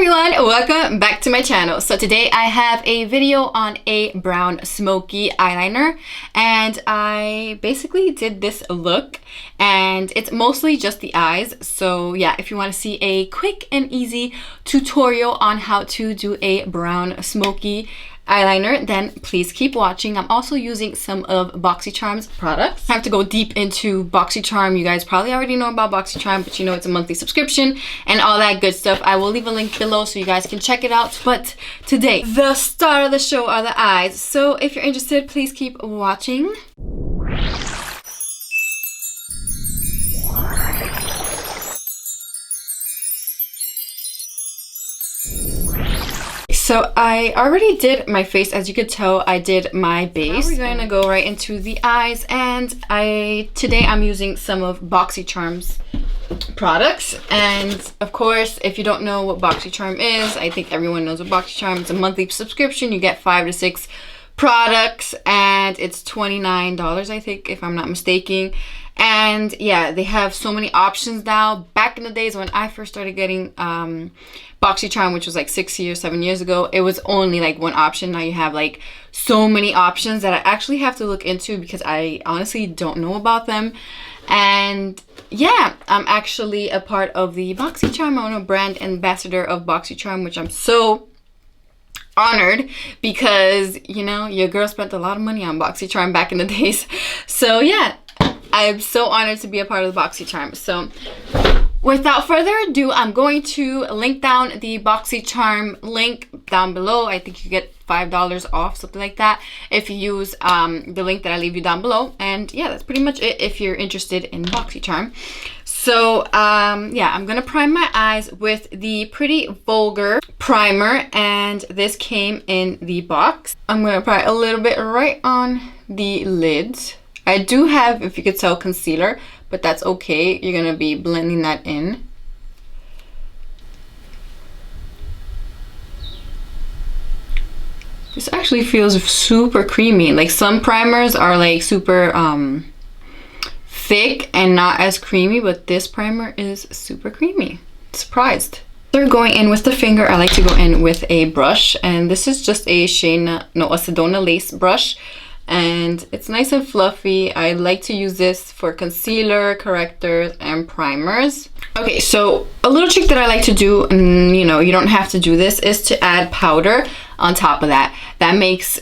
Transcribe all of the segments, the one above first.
everyone, welcome back to my channel. So today I have a video on a brown smoky eyeliner, and I basically did this look and it's mostly just the eyes. So yeah, if you want to see a quick and easy tutorial on how to do a brown smoky eyeliner, then please keep watching. I'm also using some of Boxycharm's products. I have to go deep into Boxycharm. You guys probably already know about Boxycharm, but you know it's a monthly subscription and all that good stuff. I will leave a link below so you guys can check it out. But today, the star of the show are the eyes. So if you're interested, please keep watching. So I already did my face. As you could tell, I did my base. Now we're gonna go right into the eyes, and today I'm using some of Boxycharm's products. And of course, if you don't know what Boxycharm is, I think everyone knows what Boxycharm is. It's a monthly subscription. You get 5 to 6 products and it's $29, I think, if I'm not mistaken. And yeah, they have so many options now. Back in the days when I first started getting Boxycharm, which was like 7 years ago, it was only like one option. Now you have like so many options that I actually have to look into because I honestly don't know about them. And yeah, I'm actually a part of the Boxycharm. I'm a brand ambassador of Boxycharm, which I'm so honored because, you know, your girl spent a lot of money on Boxycharm back in the days. So yeah, I'm so honored to be a part of the Boxycharm. So without further ado, I'm going to link down the Boxycharm link down below. I think you get $5 off, something like that, if you use the link that I leave you down below. And yeah, that's pretty much it if you're interested in Boxycharm. So yeah, I'm gonna prime my eyes with the Pretty Vulgar primer, and this came in the box. I'm gonna apply a little bit right on the lids. I do have, if you could tell, concealer, but that's okay. You're gonna be blending that in. This actually feels super creamy. Like some primers are like super thick and not as creamy, but this primer is super creamy. Surprised. After going in with the finger, I like to go in with a brush, and this is just a Sedona lace brush. And it's nice and fluffy. I like to use this for concealer, correctors, and primers. Okay, so a little trick that I like to do, and you know, you don't have to do this, is to add powder on top of that. That makes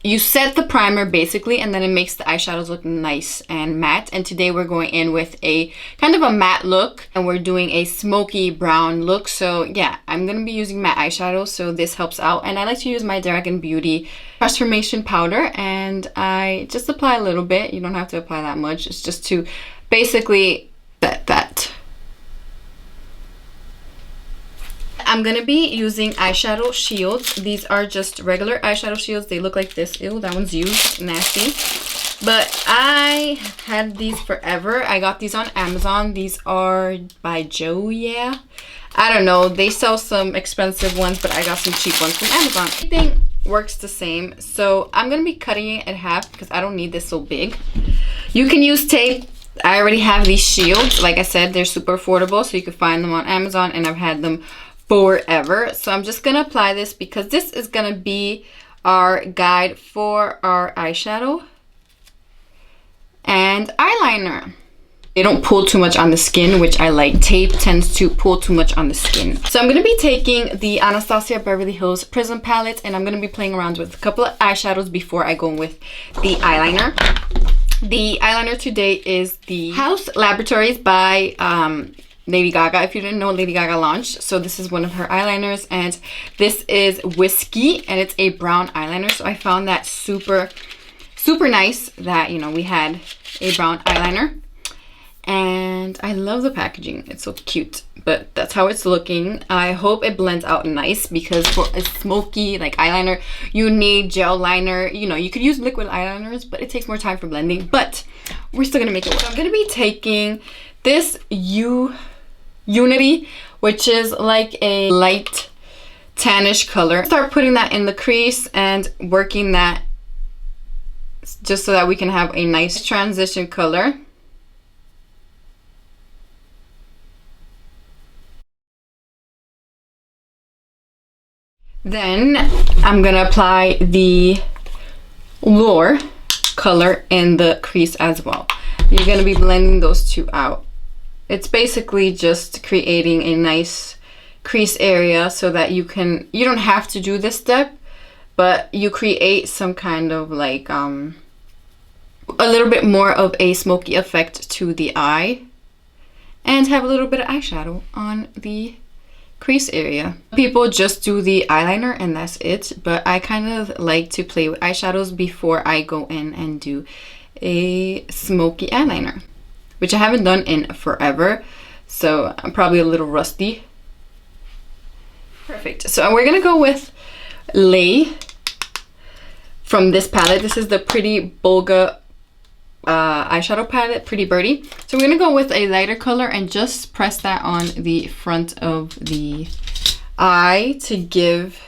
you set the primer basically, and then it makes the eyeshadows look nice and matte. And today we're going in with a kind of a matte look, and we're doing a smoky brown look. So yeah, I'm gonna be using matte eyeshadow, so this helps out. And I like to use my Dragon Beauty transformation powder, and I just apply a little bit. You don't have to apply that much. It's just to basically set that. I'm gonna be using eyeshadow shields. These are just regular eyeshadow shields. They look like this. Ew, that one's used. Nasty. But I had these forever. I got these on Amazon. These are by Joe, yeah. I don't know. They sell some expensive ones, but I got some cheap ones from Amazon. Everything works the same. So I'm gonna be cutting it in half because I don't need this so big. You can use tape. I already have these shields. Like I said, they're super affordable, so you can find them on Amazon, and I've had them forever. So I'm just gonna apply this because this is gonna be our guide for our eyeshadow and eyeliner. They don't pull too much on the skin, which I like. Tape tends to pull too much on the skin. So I'm gonna be taking the Anastasia Beverly Hills Prism palette, and I'm gonna be playing around with a couple of eyeshadows before I go in with the eyeliner. The eyeliner today is the House Laboratories by Lady Gaga. If you didn't know, Lady Gaga launched. So this is one of her eyeliners, and this is Whiskey, and it's a brown eyeliner. So I found that super nice that, you know, we had a brown eyeliner. And I love the packaging. It's so cute. But that's how it's looking. I hope it blends out nice, because for a smoky like eyeliner, you need gel liner. You know, you could use liquid eyeliners, but it takes more time for blending. But we're still gonna make it work. So I'm gonna be taking this Unity, which is like a light tannish color. Start putting that in the crease and working that just so that we can have a nice transition color. Then I'm gonna apply the Lure color in the crease as well. You're gonna be blending those two out. It's basically just creating a nice crease area so that you don't have to do this step, but you create some kind of like a little bit more of a smoky effect to the eye and have a little bit of eyeshadow on the crease area. People just do the eyeliner and that's it, but I kind of like to play with eyeshadows before I go in and do a smoky eyeliner, which I haven't done in forever, so I'm probably a little rusty. Perfect. So we're gonna go with Lay from this palette. This is the Pretty Bolga eyeshadow palette, Pretty Birdie. So we're gonna go with a lighter color and just press that on the front of the eye to give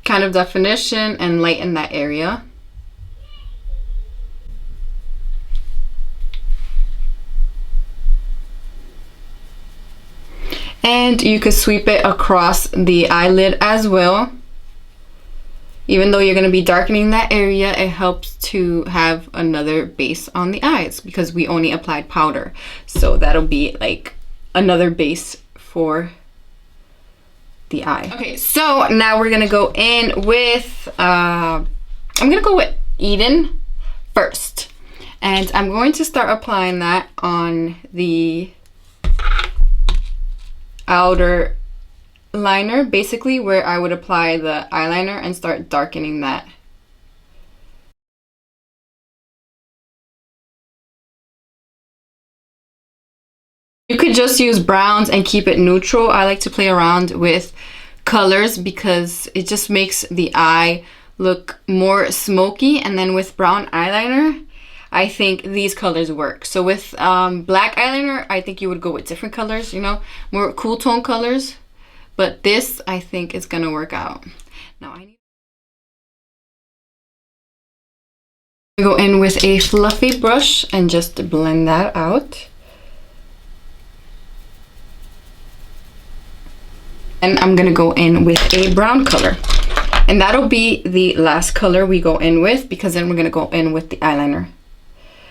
kind of definition and lighten that area. And you could sweep it across the eyelid as well. Even though you're going to be darkening that area, it helps to have another base on the eyes because we only applied powder. So that'll be like another base for the eye. Okay, so now we're going to go in with, I'm going to go with Eden first. And I'm going to start applying that on the outer liner, basically where I would apply the eyeliner and start darkening that. You could just use browns and keep it neutral. I like to play around with colors because it just makes the eye look more smoky, and then with brown eyeliner I think these colors work. So with black eyeliner I think you would go with different colors, you know, more cool tone colors. But this, I think, is gonna work out. Now I need to go in with a fluffy brush and just blend that out. And I'm gonna go in with a brown color. And that'll be the last color we go in with, because then we're gonna go in with the eyeliner.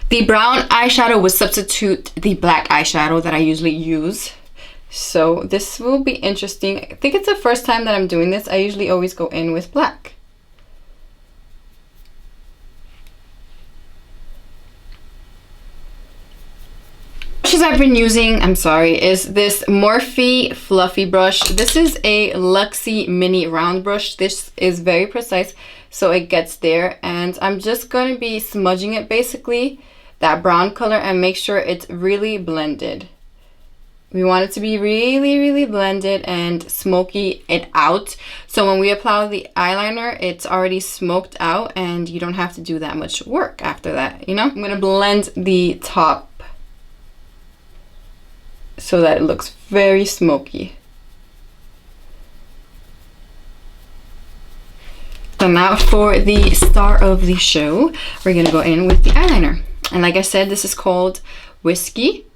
The brown eyeshadow will substitute the black eyeshadow that I usually use. So this will be interesting. I think it's the first time that I'm doing this. I usually always go in with black. Brushes I've been using, I'm sorry, is this Morphe fluffy brush. This is a Luxie mini round brush. This is very precise, so it gets there. And I'm just going to be smudging it, basically, that brown color, and make sure it's really blended. We want it to be really, really blended and smoky it out. So when we apply the eyeliner, it's already smoked out and you don't have to do that much work after that, you know? I'm gonna blend the top so that it looks very smoky. So now for the star of the show, we're gonna go in with the eyeliner. And like I said, this is called Whiskey.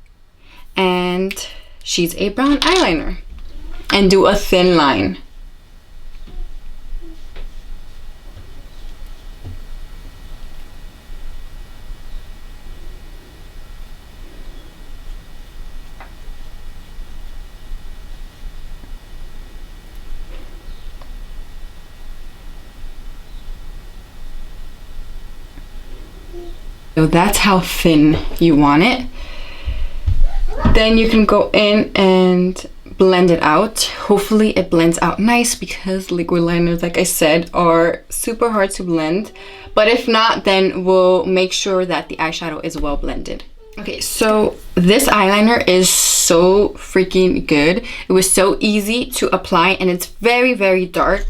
And she's a brown eyeliner, and do a thin line. So that's how thin you want it. Then you can go in and blend it out. Hopefully it blends out nice, because liquid liners, like I said, are super hard to blend. But if not, then we'll make sure that the eyeshadow is well blended. Okay, so this eyeliner is so freaking good. It was so easy to apply, and it's very, very dark.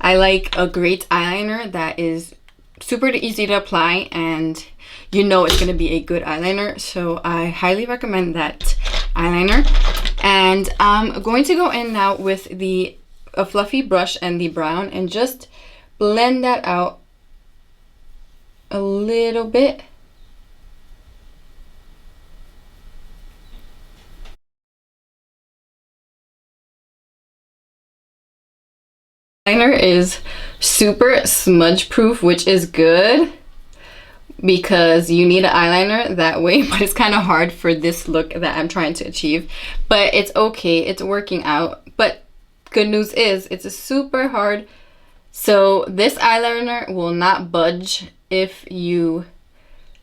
I like a great eyeliner that is super easy to apply, and you know it's going to be a good eyeliner. So I highly recommend that eyeliner. And I'm going to go in now with a fluffy brush and the brown and just blend that out a little bit. Eyeliner is super smudge proof, which is good because you need an eyeliner that way, but it's kind of hard for this look that I'm trying to achieve. But it's okay, it's working out. But good news is it's a super hard, so this eyeliner will not budge if you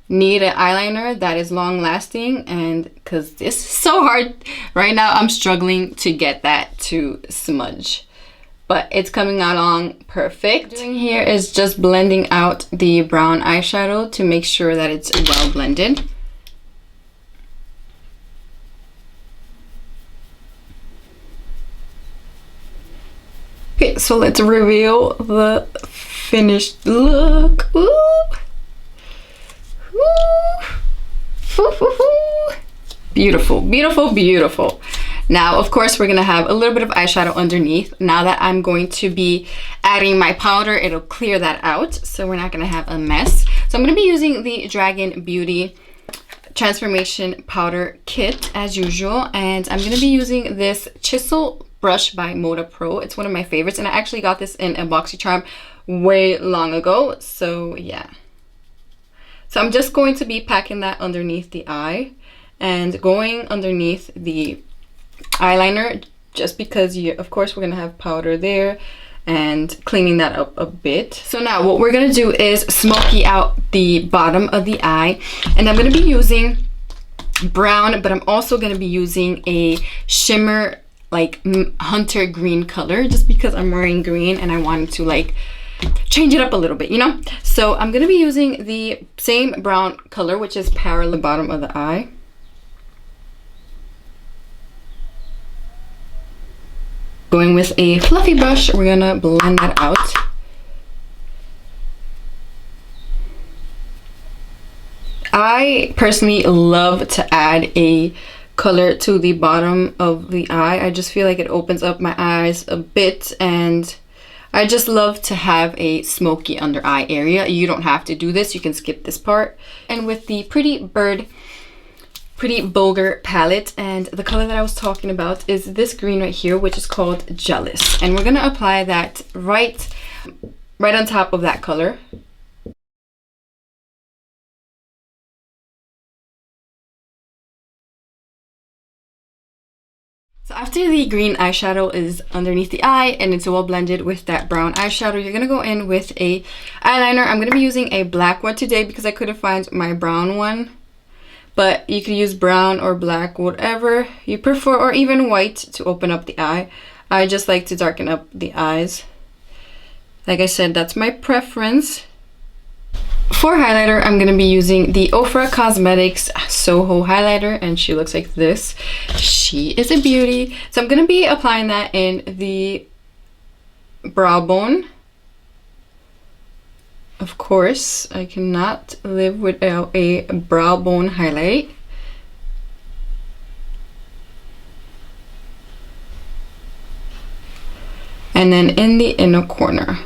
need an eyeliner that is long lasting. And because this is so hard right now, I'm struggling to get that to smudge, but it's coming out along perfect. What I'm doing here is just blending out the brown eyeshadow to make sure that it's well blended. Okay, so let's reveal the finished look. Ooh. Ooh. Ooh, ooh, ooh. Beautiful, beautiful, beautiful. Now, of course, we're gonna have a little bit of eyeshadow underneath. Now that I'm going to be adding my powder, it'll clear that out, so we're not gonna have a mess. So I'm gonna be using the Dragon Beauty Transformation Powder Kit as usual, and I'm gonna be using this chisel brush by Moda Pro. It's one of my favorites, and I actually got this in a Boxycharm way long ago, so yeah. So I'm just going to be packing that underneath the eye and going underneath the eyeliner, just because of course we're gonna have powder there, and cleaning that up a bit. So now what we're gonna do is smoky out the bottom of the eye, and I'm gonna be using brown, but I'm also gonna be using a shimmer like hunter green color, just because I'm wearing green and I wanted to like change it up a little bit, you know. So I'm gonna be using the same brown color, which is parallel to the bottom of the eye. Going with a fluffy brush, we're gonna blend that out. I personally love to add a color to the bottom of the eye. I just feel like it opens up my eyes a bit, and I just love to have a smoky under eye area. You don't have to do this, you can skip this part. And with the Pretty Vulgar palette, and the color that I was talking about is this green right here, which is called Jealous, and we're gonna apply that right on top of that color. So after the green eyeshadow is underneath the eye and it's well blended with that brown eyeshadow, you're gonna go in with a eyeliner. I'm gonna be using a black one today because I couldn't find my brown one. But you could use brown or black, whatever you prefer, or even white to open up the eye. I just like to darken up the eyes. Like I said, that's my preference. For highlighter, I'm going to be using the Ofra Cosmetics Soho highlighter, and she looks like this. She is a beauty. So I'm going to be applying that in the brow bone. Of course, I cannot live without a brow bone highlight. And then in the inner corner.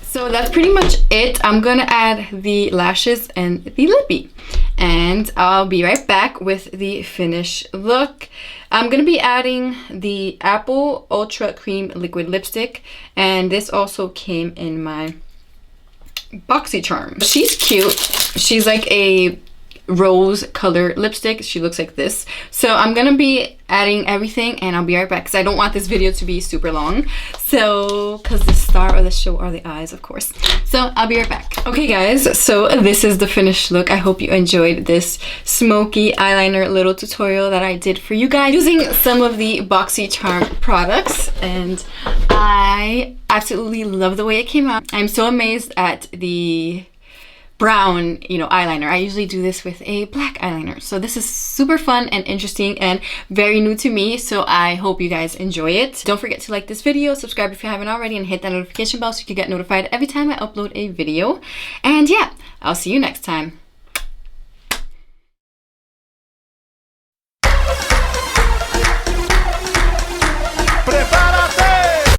So that's pretty much it. I'm gonna add the lashes and the lippy, and I'll be right back with the finished look. I'm gonna be adding the Apple Ultra Cream Liquid Lipstick, and this also came in my Boxycharm. She's cute. She's like a rose color lipstick. She looks like this. So I'm gonna be adding everything, and I'll be right back because I don't want this video to be super long. So, because the star of the show are the eyes, of course. So I'll be right back. Okay guys, so this is the finished look. I hope you enjoyed this smoky eyeliner little tutorial that I did for you guys using some of the Boxycharm products, and I absolutely love the way it came out. I'm so amazed at the brown, eyeliner. I usually do this with a black eyeliner. So this is super fun and interesting and very new to me. So I hope you guys enjoy it. Don't forget to like this video, subscribe if you haven't already, and hit that notification bell so you can get notified every time I upload a video. And yeah, I'll see you next time.